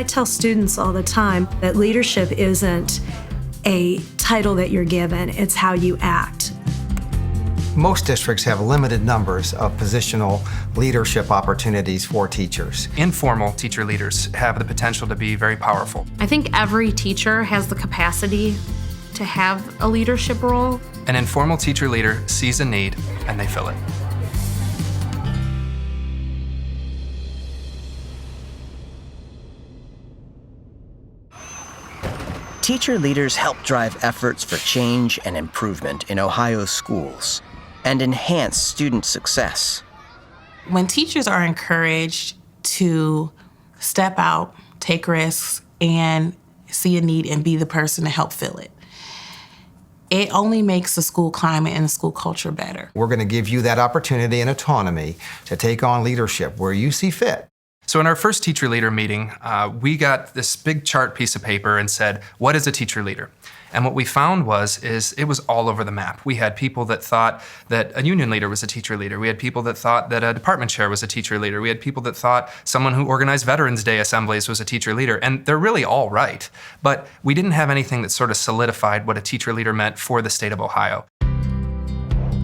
I tell students all the time that leadership isn't a title that you're given, it's how you act. Most districts have limited numbers of positional leadership opportunities for teachers. Informal teacher leaders have the potential to be very powerful. I think every teacher has the capacity to have a leadership role. An informal teacher leader sees a need and they fill it. Teacher leaders help drive efforts for change and improvement in Ohio's schools and enhance student success. When teachers are encouraged to step out, take risks, and see a need and be the person to help fill it, it only makes the school climate and the school culture better. We're going to give you that opportunity and autonomy to take on leadership where you see fit. So in our first teacher leader meeting, we got this big chart piece of paper and said, what is a teacher leader? And what we found is it was all over the map. We had people that thought that a union leader was a teacher leader. We had people that thought that a department chair was a teacher leader. We had people that thought someone who organized Veterans Day assemblies was a teacher leader. And they're really all right. But we didn't have anything that sort of solidified what a teacher leader meant for the state of Ohio.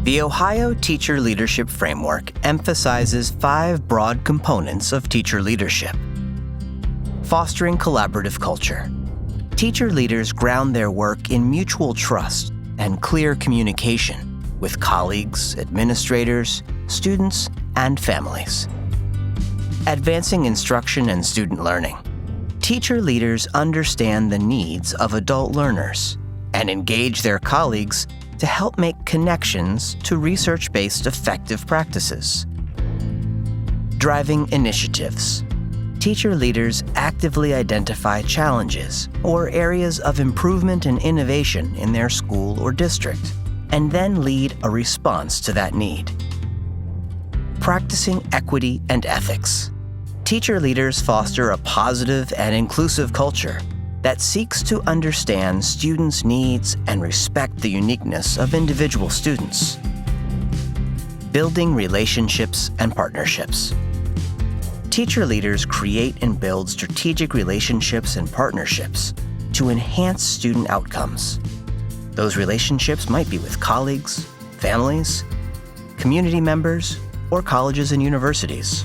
The Ohio Teacher Leadership Framework emphasizes 5 broad components of teacher leadership. Fostering collaborative culture. Teacher leaders ground their work in mutual trust and clear communication with colleagues, administrators, students, and families. Advancing instruction and student learning. Teacher leaders understand the needs of adult learners and engage their colleagues to help make connections to research-based effective practices. Driving initiatives. Teacher leaders actively identify challenges or areas of improvement and innovation in their school or district, and then lead a response to that need. Practicing equity and ethics. Teacher leaders foster a positive and inclusive culture that seeks to understand students' needs and respect the uniqueness of individual students. Building relationships and partnerships. Teacher leaders create and build strategic relationships and partnerships to enhance student outcomes. Those relationships might be with colleagues, families, community members, or colleges and universities.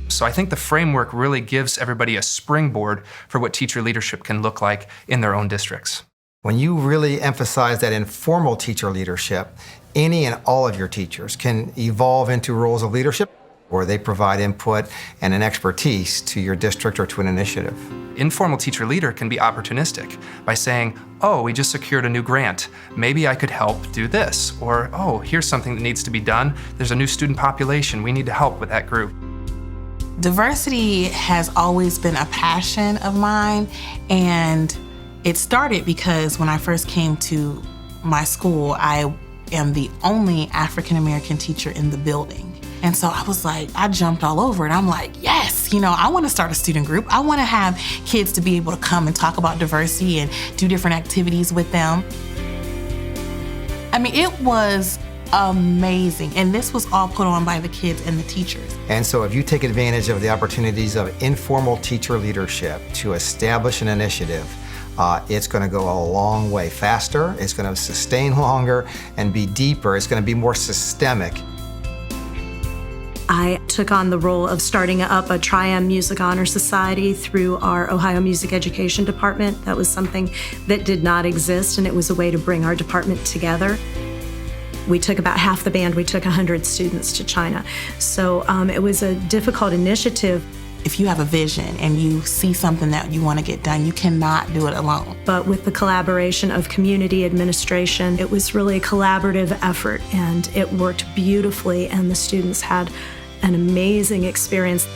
So I think the framework really gives everybody a springboard for what teacher leadership can look like in their own districts. When you really emphasize that informal teacher leadership, any and all of your teachers can evolve into roles of leadership where they provide input and an expertise to your district or to an initiative. Informal teacher leader can be opportunistic by saying, oh, we just secured a new grant. Maybe I could help do this. Or, oh, here's something that needs to be done. There's a new student population. We need to help with that group. Diversity has always been a passion of mine, and it started because when I first came to my school, I am the only African-American teacher in the building. And so I was like, I jumped all over it. I'm like, yes, I want to start a student group. I want to have kids to be able to come and talk about diversity and do different activities with them. I mean, it was amazing. And this was all put on by the kids and the teachers. And so if you take advantage of the opportunities of informal teacher leadership to establish an initiative, it's going to go a long way faster, it's going to sustain longer and be deeper, it's going to be more systemic. I took on the role of starting up a Tri-M Music Honor Society through our Ohio Music Education Department. That was something that did not exist, and it was a way to bring our department together. We took about half the band, we took 100 students to China. So it was a difficult initiative. If you have a vision and you see something that you want to get done, you cannot do it alone. But with the collaboration of community administration, it was really a collaborative effort, and it worked beautifully, and the students had an amazing experience.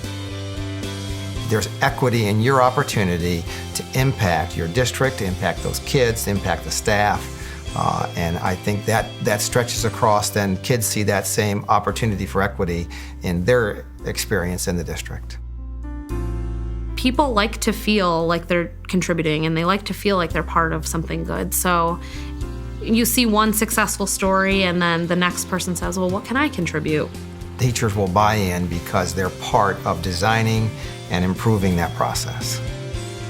There's equity in your opportunity to impact your district, to impact those kids, to impact the staff. And I think that stretches across, then kids see that same opportunity for equity in their experience in the district. People like to feel like they're contributing, and they like to feel like they're part of something good. So you see one successful story, and then the next person says, well, what can I contribute? teachers will buy in because they're part of designing and improving that process.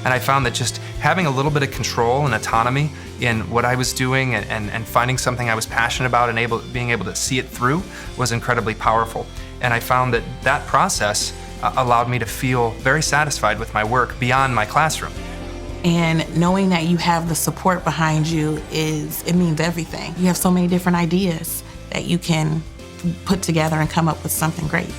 And I found that just having a little bit of control and autonomy in what I was doing and finding something I was passionate about and being able to see it through was incredibly powerful. And I found that that process allowed me to feel very satisfied with my work beyond my classroom. And knowing that you have the support behind you it means everything. You have so many different ideas that you can put together and come up with something great.